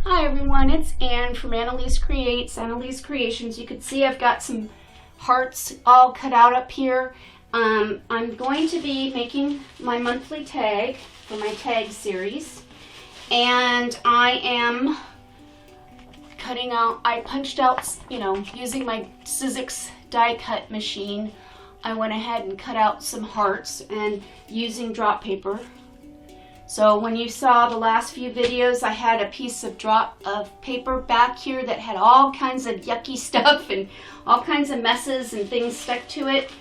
Hi everyone, it's Anne from Annalise Creations. You can see I've got some hearts all cut out up here. I'm going to be making my monthly tag for my tag series, and I am cutting out, I punched out, using my Sissix die cut machine. I went ahead and cut out some hearts and using drop paper. So when you saw the last few videos, I had a piece of drop of paper back here that had all kinds of yucky stuff and all kinds of messes and things stuck to it.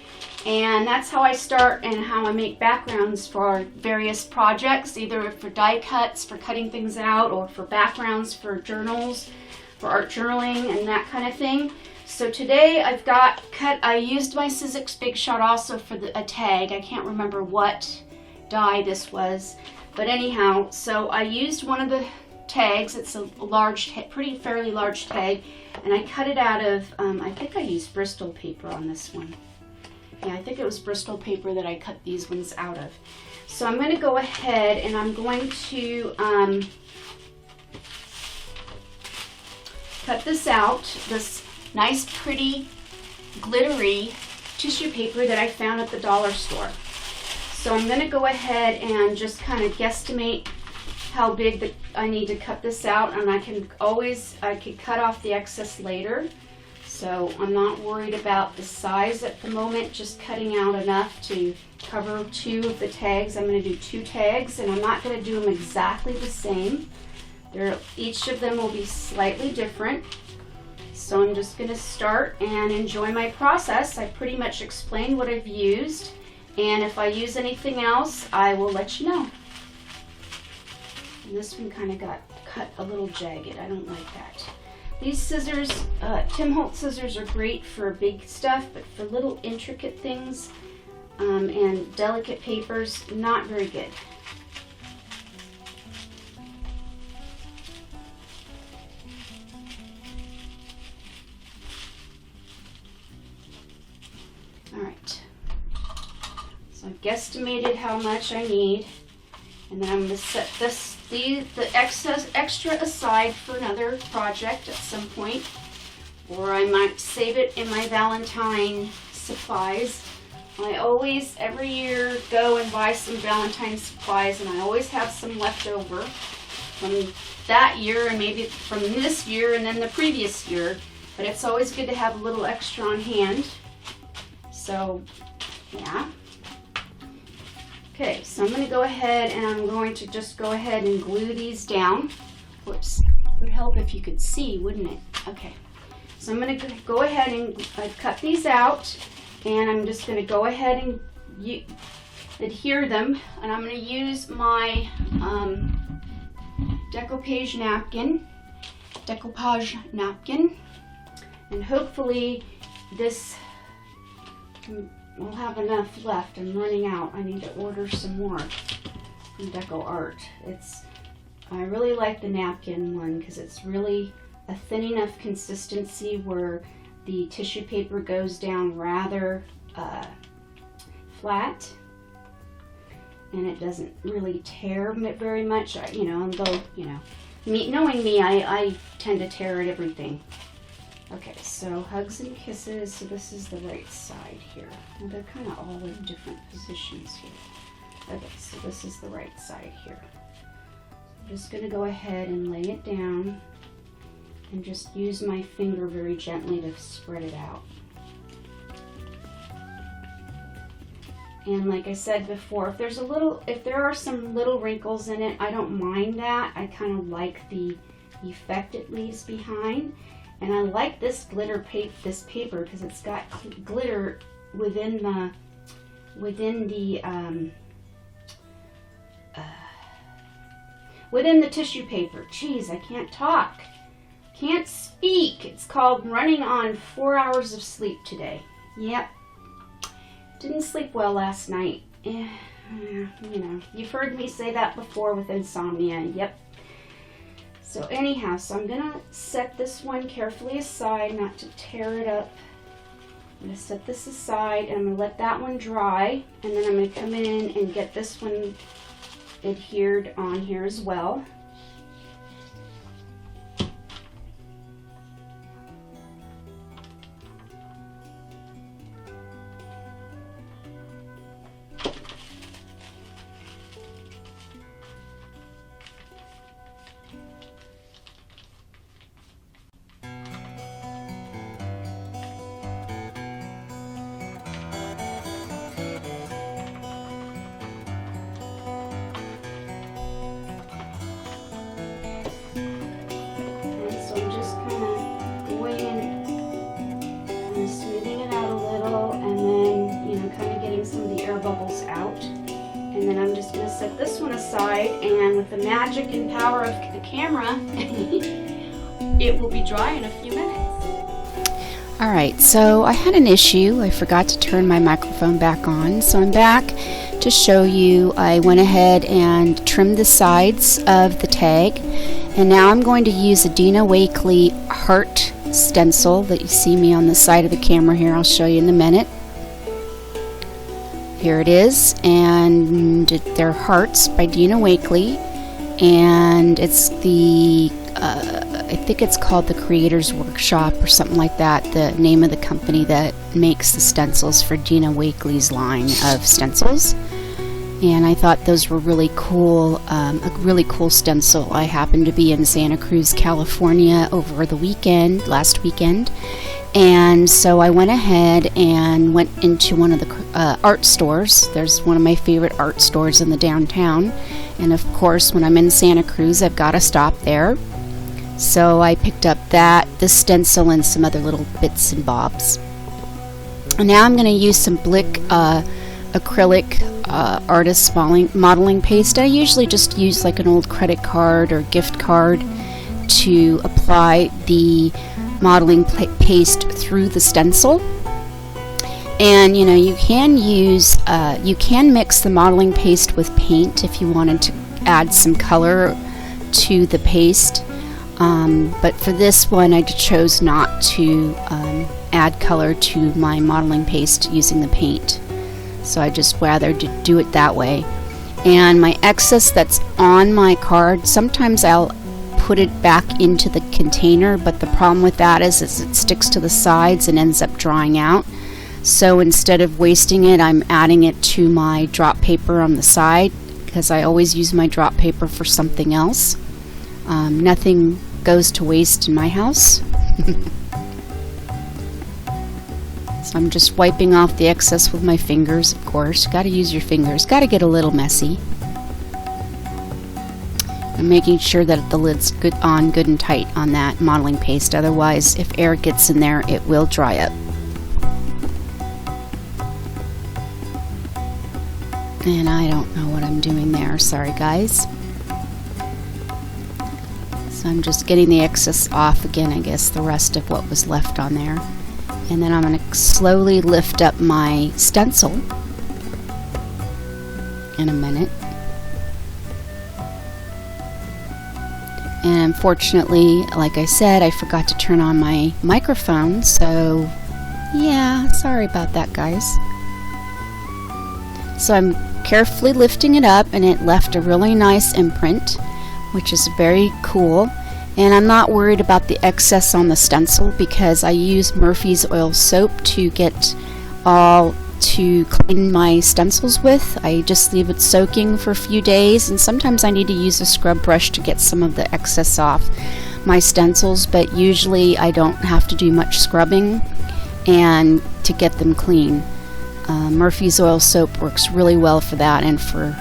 And that's how I start and how I make backgrounds for various projects, either for die cuts, for cutting things out, or for backgrounds for journals, for art journaling and that kind of thing. So today I used my Sissix Big Shot also for a tag. I can't remember what die this was. But anyhow, so I used one of the tags. It's a fairly large tag, and I cut it out of, I think I used Bristol paper on this one. Yeah, I think it was Bristol paper that I cut these ones out of. So I'm going to go ahead and I'm going to cut this out, this nice, pretty, glittery tissue paper that I found at the dollar store. So I'm going to go ahead and just kind of guesstimate how big I need to cut this out, and I could cut off the excess later. So I'm not worried about the size at the moment, just cutting out enough to cover 2 of the tags. I'm going to do 2 tags, and I'm not going to do them exactly the same. Each of them will be slightly different. So I'm just going to start and enjoy my process. I pretty much explained what I've used. And if I use anything else, I will let you know. And this one kind of got cut a little jagged. I don't like that. These scissors, Tim Holtz scissors, are great for big stuff, but for little intricate things and delicate papers, not very good. All right. So I've guesstimated how much I need, and then I'm going to set the extra aside for another project at some point, or I might save it in my Valentine supplies. I always, every year, go and buy some Valentine supplies, and I always have some left over from that year, and maybe from this year, and then the previous year, but it's always good to have a little extra on hand. So, yeah. Okay, so I'm going to go ahead and I'm going to just go ahead and glue these down. Whoops, it would help if you could see, wouldn't it? Okay, so I'm going to go ahead and cut these out, and I'm just going to go ahead and adhere them, and I'm going to use my decoupage napkin, and hopefully this we'll have enough left. I'm running out. I need to order some more from Deco Art. I really like the napkin one because it's really a thin enough consistency where the tissue paper goes down rather flat, and it doesn't really tear very much. Although knowing me, I tend to tear at everything. Okay, so hugs and kisses. So this is the right side here. And they're kind of all in different positions here. Okay, so this is the right side here. I'm just going to go ahead and lay it down and just use my finger very gently to spread it out. And like I said before, if there are some little wrinkles in it, I don't mind that. I kind of like the effect it leaves behind. And I like this paper because it's got glitter within the tissue paper. Jeez, I can't talk. Can't speak. It's called running on 4 hours of sleep today. Yep. Didn't sleep well last night. You've heard me say that before with insomnia. Yep. So anyhow, so I'm going to set this one carefully aside, not to tear it up I'm going to set this aside and I'm going to let that one dry, and then I'm going to come in and get this one adhered on here as well. Bubbles out, and then I'm just going to set this one aside, and with the magic and power of the camera it will be dry in a few minutes. Alright, so I had an issue. I forgot to turn my microphone back on, so I'm back to show you. I went ahead and trimmed the sides of the tag, and now I'm going to use a Dina Wakley heart stencil that you see me on the side of the camera here. I'll show you in a minute. Here it is, and they're hearts by Dina Wakley, and it's the I think it's called the Creators Workshop or something like that, the name of the company that makes the stencils for Dina Wakley's line of stencils. And I thought those were really cool, a really cool stencil. I happened to be in Santa Cruz, California over the weekend, last weekend, and so I went ahead and went into one of the art stores. There's one of my favorite art stores in the downtown, and of course when I'm in Santa Cruz I've got to stop there. So I picked up this stencil and some other little bits and bobs. And now I'm going to use some Blick acrylic artist modeling paste. I usually just use like an old credit card or gift card to apply the modeling paste through the stencil. And you know, you can use you can mix the modeling paste with paint if you wanted to add some color to the paste, but for this one I chose not to add color to my modeling paste using the paint, so I just rather do it that way. And my excess that's on my card, sometimes I'll put it back into the container, but the problem with that is it sticks to the sides and ends up drying out. So instead of wasting it, I'm adding it to my drop paper on the side, because I always use my drop paper for something else. Nothing goes to waste in my house. So I'm just wiping off the excess with my fingers, of course. Got to use your fingers. Got to get a little messy. I'm making sure that the lid's good and tight on that modeling paste. Otherwise, if air gets in there, it will dry up. And I don't know what I'm doing there. Sorry, guys. So I'm just getting the excess off again, I guess, the rest of what was left on there. And then I'm going to slowly lift up my stencil in a minute. And unfortunately, like I said, I forgot to turn on my microphone, so yeah, sorry about that, guys. So I'm carefully lifting it up, and it left a really nice imprint, which is very cool. And I'm not worried about the excess on the stencil because I use Murphy's oil soap to clean my stencils with. I just leave it soaking for a few days, and sometimes I need to use a scrub brush to get some of the excess off my stencils, but usually I don't have to do much scrubbing and to get them clean. Murphy's oil soap works really well for that and for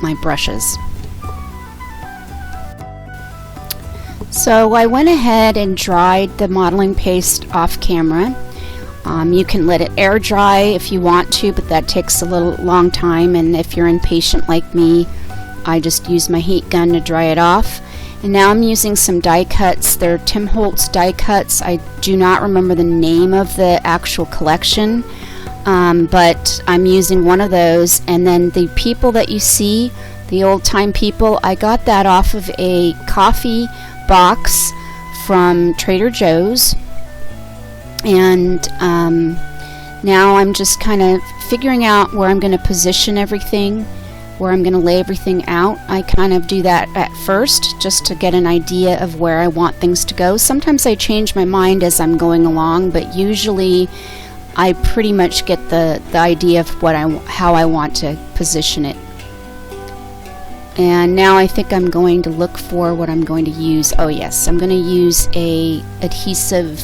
my brushes. So I went ahead and dried the modeling paste off camera. You can let it air dry if you want to, but that takes a long time, and if you're impatient like me, I just use my heat gun to dry it off. And now I'm using some die cuts. They're Tim Holtz die cuts. I do not remember the name of the actual collection, but I'm using one of those. And then the people that you see, the old time people, I got that off of a coffee box from Trader Joe's. And now I'm just kind of figuring out where I'm going to position everything, where I'm going to lay everything out. I kind of do that at first just to get an idea of where I want things to go. Sometimes I change my mind as I'm going along, but usually I pretty much get the idea of how I want to position it. And now I think I'm going to look for what I'm going to use. Oh yes, I'm going to use a adhesive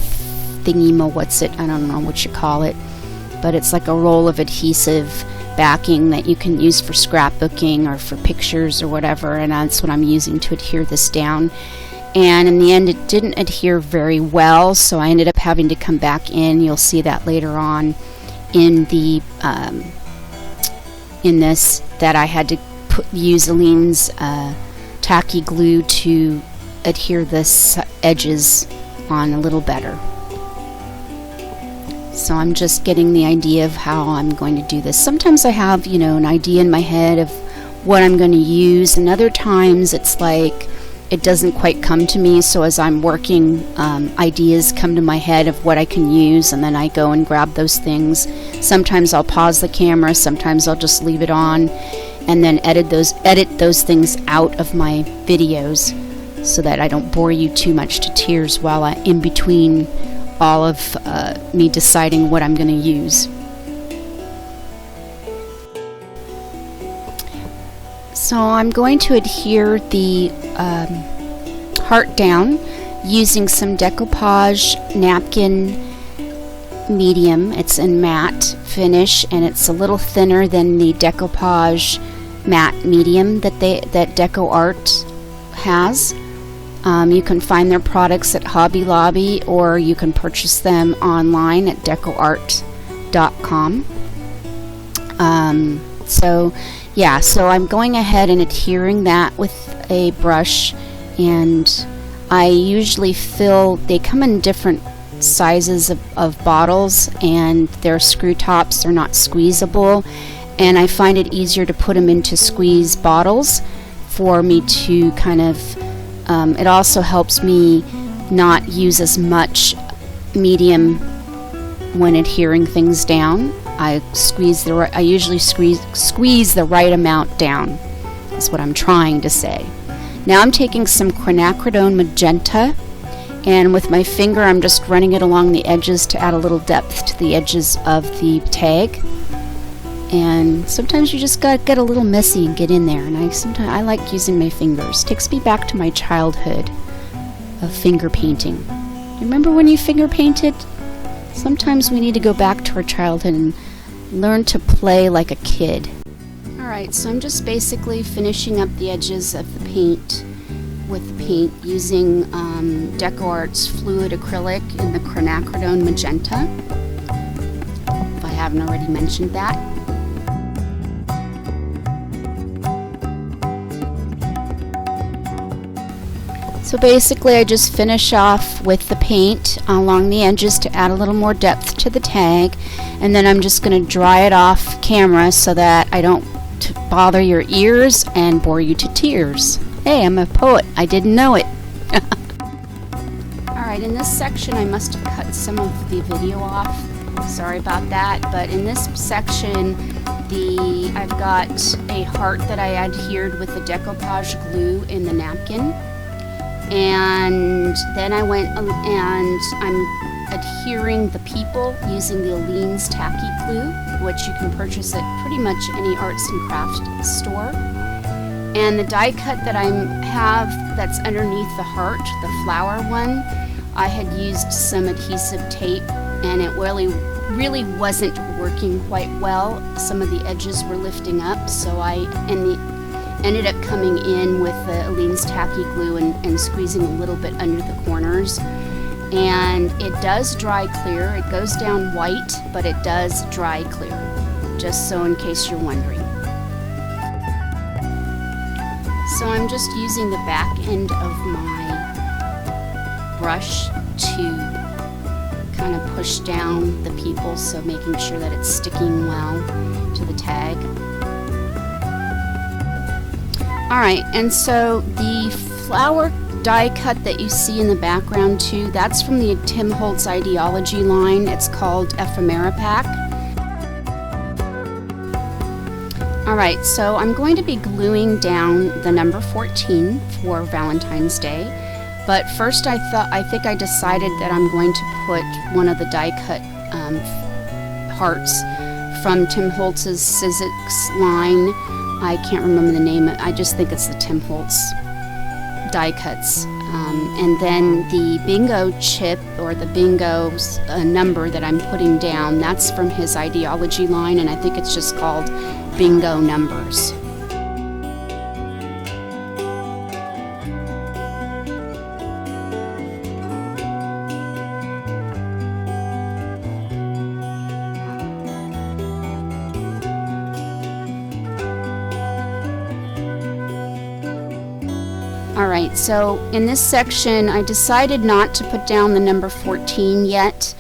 thingy-what's it? I don't know what you call it, but it's like a roll of adhesive backing that you can use for scrapbooking or for pictures or whatever, and that's what I'm using to adhere this down. And in the end it didn't adhere very well, so I ended up having to come back in. You'll see that later on in the in this, that I had to use Aline's tacky glue to adhere the edges on a little better. So I'm just getting the idea of how I'm going to do this. Sometimes I have, an idea in my head of what I'm going to use, and other times it's like it doesn't quite come to me. So as I'm working, ideas come to my head of what I can use, and then I go and grab those things. Sometimes I'll pause the camera, sometimes I'll just leave it on, and then edit those things out of my videos so that I don't bore you too much to tears while I'm in between all of me deciding what I'm going to use. So I'm going to adhere the heart down using some decoupage napkin medium. It's in matte finish, and it's a little thinner than the decoupage matte medium that Deco Art has. You can find their products at Hobby Lobby, or you can purchase them online at decoart.com. So I'm going ahead and adhering that with a brush, and I usually they come in different sizes of bottles, and their screw tops are not squeezable, and I find it easier to put them into squeeze bottles for me to kind of it also helps me not use as much medium when adhering things down. I usually squeeze the right amount down. That's what I'm trying to say. Now I'm taking some quinacridone magenta, and with my finger I'm just running it along the edges to add a little depth to the edges of the tag. And sometimes you just gotta get a little messy and get in there, and I like using my fingers. It takes me back to my childhood of finger painting. Remember when you finger painted? Sometimes we need to go back to our childhood and learn to play like a kid. Alright, so I'm just basically finishing up the edges of the paint with the paint using Deco Art's fluid acrylic in the quinacridone magenta, if I haven't already mentioned that. So basically I just finish off with the paint along the edges to add a little more depth to the tag, and then I'm just going to dry it off camera so that I don't bother your ears and bore you to tears. Hey, I'm a poet. I didn't know it. Alright, in this section I must have cut some of the video off. Sorry about that, but in this section I've got a heart that I adhered with the decoupage glue in the napkin. And then I went and I'm adhering the people using the Aline's tacky glue, which you can purchase at pretty much any arts and craft store. And the die cut that I have that's underneath the heart, the flower one, I had used some adhesive tape, and it really wasn't working quite well. Some of the edges were lifting up, so I ended up coming in with the Aline's tacky glue and squeezing a little bit under the corners. And it does dry clear. It goes down white, but it does dry clear, just so in case you're wondering. So I'm just using the back end of my brush to kind of push down the people, so making sure that it's sticking well to the tag. Alright, and so the flower die cut that you see in the background too, that's from the Tim Holtz Ideaology line. It's called Ephemera Pack. Alright, so I'm going to be gluing down the number 14 for Valentine's Day. But first I think I decided that I'm going to put one of the die cut hearts from Tim Holtz's Sissix line. I can't remember the name. I just think it's the Tim Holtz die cuts. And then the bingo chip, or the bingo number that I'm putting down, that's from his Ideaology line, and I think it's just called bingo numbers. Alright, so in this section I decided not to put down the number 14 yet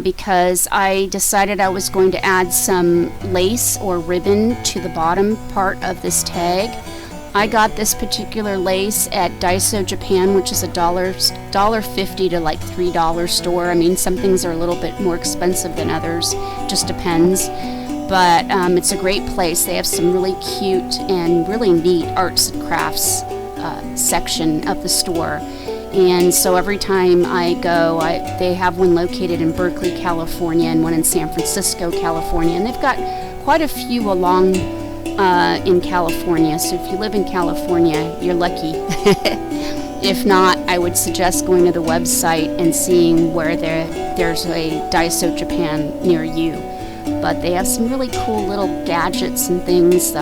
because I decided I was going to add some lace or ribbon to the bottom part of this tag. I got this particular lace at Daiso Japan, which is $1.50 to like $3 store. I mean, some things are a little bit more expensive than others, just depends. But it's a great place. They have some really cute and really neat arts and crafts section of the store, and so every time I go, they have one located in Berkeley, California, and one in San Francisco, California, and they've got quite a few along in California, so if you live in California, you're lucky. If not, I would suggest going to the website and seeing where there's a Daiso Japan near you. But they have some really cool little gadgets and things,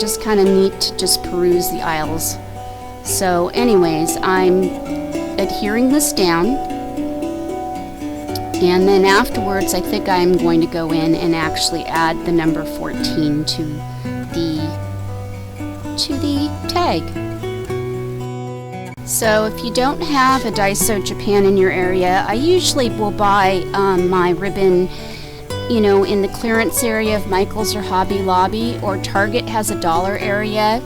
just kind of neat to just peruse the aisles. So anyways, I'm adhering this down, and then afterwards I think I'm going to go in and actually add the number 14 to the tag. So if you don't have a Daiso Japan in your area, I usually will buy my ribbon, you know, in the clearance area of Michael's or Hobby Lobby, or Target has a dollar area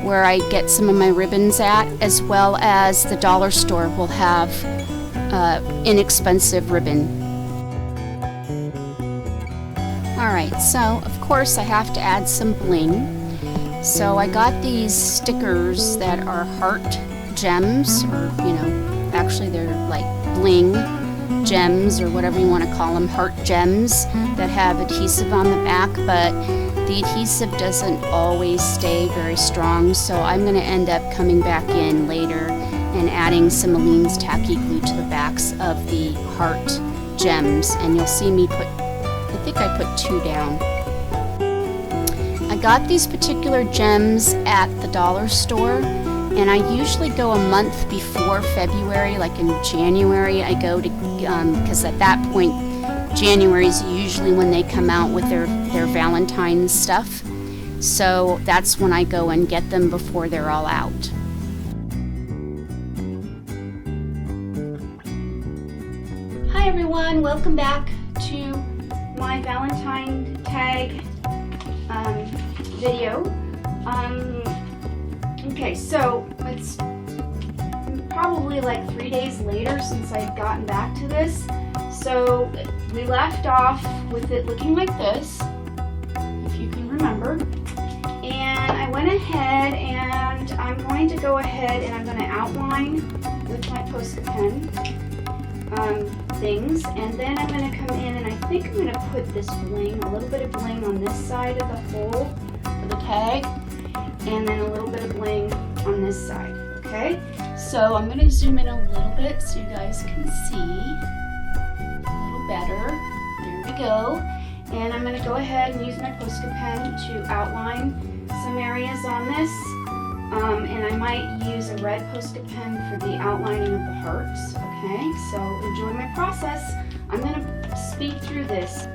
where I get some of my ribbons at, as well as the dollar store will have inexpensive ribbon. Alright, so of course I have to add some bling. So I got these stickers that are heart gems, or you know, actually they're like bling gems or whatever you want to call them, heart gems that have adhesive on the back, but the adhesive doesn't always stay very strong, so I'm going to end up coming back in later and adding some Aleene's tacky glue to the backs of the heart gems, and you'll see me I think I put 2 down. I got these particular gems at the dollar store, and I usually go a month before February, like in January I go to, because at that point January is usually when they come out with their Valentine stuff. So that's when I go and get them before they're all out. Hi everyone, welcome back to my Valentine tag video. Okay, so it's probably like 3 days later since I've gotten back to this. So we left off with it looking like this, if you can remember. And I went ahead and I'm going to go ahead and I'm going to outline with my Posca pen things. And then I'm going to come in and I think I'm going to put this bling, a little bit of bling on this side of the hole for the tag. And then a little bit of bling on this side, okay? So I'm going to zoom in a little bit so you guys can see better. There we go. And I'm going to go ahead and use my Posca pen to outline some areas on this. And I might use a red Posca pen for the outlining of the hearts. Okay, so enjoy my process. I'm going to speed through this.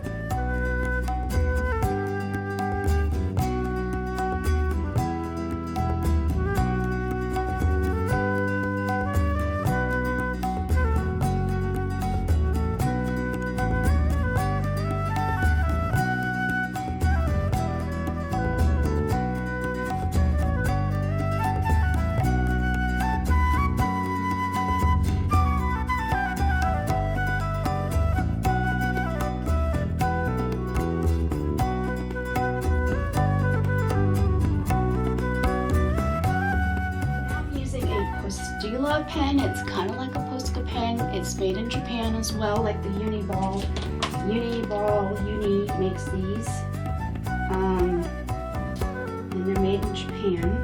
Posca pen. It's kind of like a Posca pen. It's made in Japan as well, like the Uniball. Uni makes these. And they're made in Japan.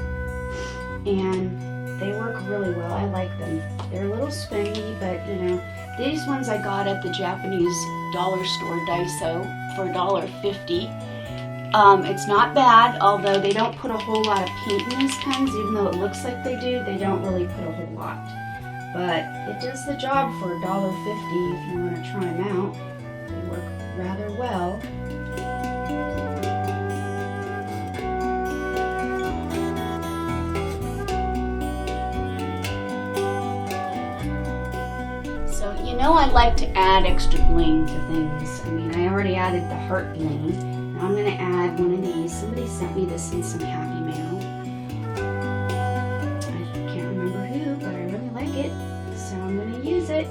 And they work really well. I like them. They're a little spendy, but you know, these ones I got at the Japanese dollar store Daiso for $1.50. It's not bad, although they don't put a whole lot of paint in these pens, even though it looks like they do. They don't really put a whole lot. But it does the job for $1.50 if you want to try them out. They work rather well. So, you know, I like to add extra bling to things. I mean, I already added the heart bling. Now I'm going to add one of these. Somebody sent me this in some happy mail. I can't remember who, but I really like it. So I'm going to use it.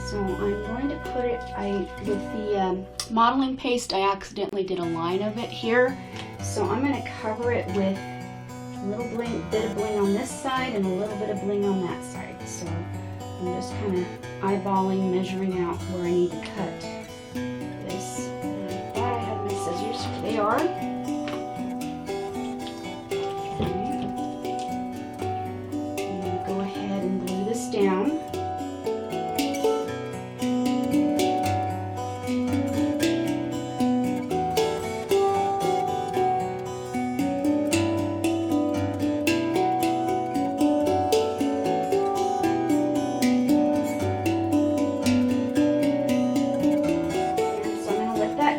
So I'm going to put it, with the modeling paste, I accidentally did a line of it here. So I'm going to cover it with a little bit of bling on this side and a little bit of bling on that side. So I'm just kind of eyeballing, measuring out where I need to cut this. And I thought I had my scissors, here they are. Okay. I'm going to go ahead and glue this down.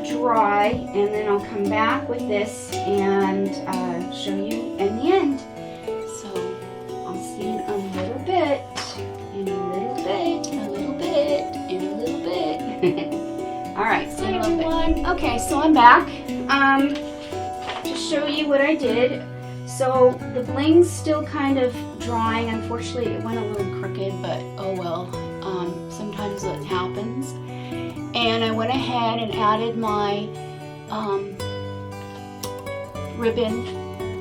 Dry, and then I'll come back with this and show you in the end. So I'll see you in a little bit, in a little bit, a little bit, in a little bit. All right, see you in a little bit. Okay, so I'm back to show you what I did. So the bling's still kind of drying. Unfortunately, it went a little crooked, but oh well. Sometimes it happens. And I went ahead and added my ribbon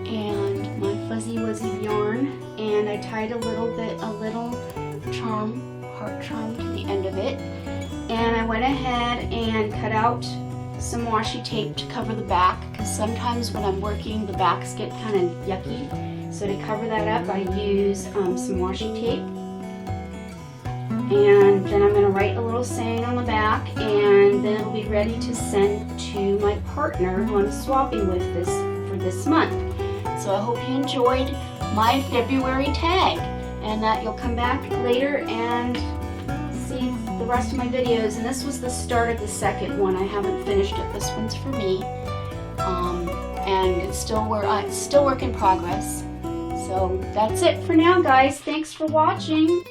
and my fuzzy wuzzy yarn, and I tied a little heart charm to the end of it. And I went ahead and cut out some washi tape to cover the back, because sometimes when I'm working the backs get kind of yucky. So to cover that up, I use some washi tape. And then I'm going to write a little saying on the back, and then it'll be ready to send to my partner who I'm swapping with for this month. So I hope you enjoyed my February tag, and that you'll come back later and see the rest of my videos. And this was the start of the second one. I haven't finished it. This one's for me, and it's still work in progress. So that's it for now, guys. Thanks for watching.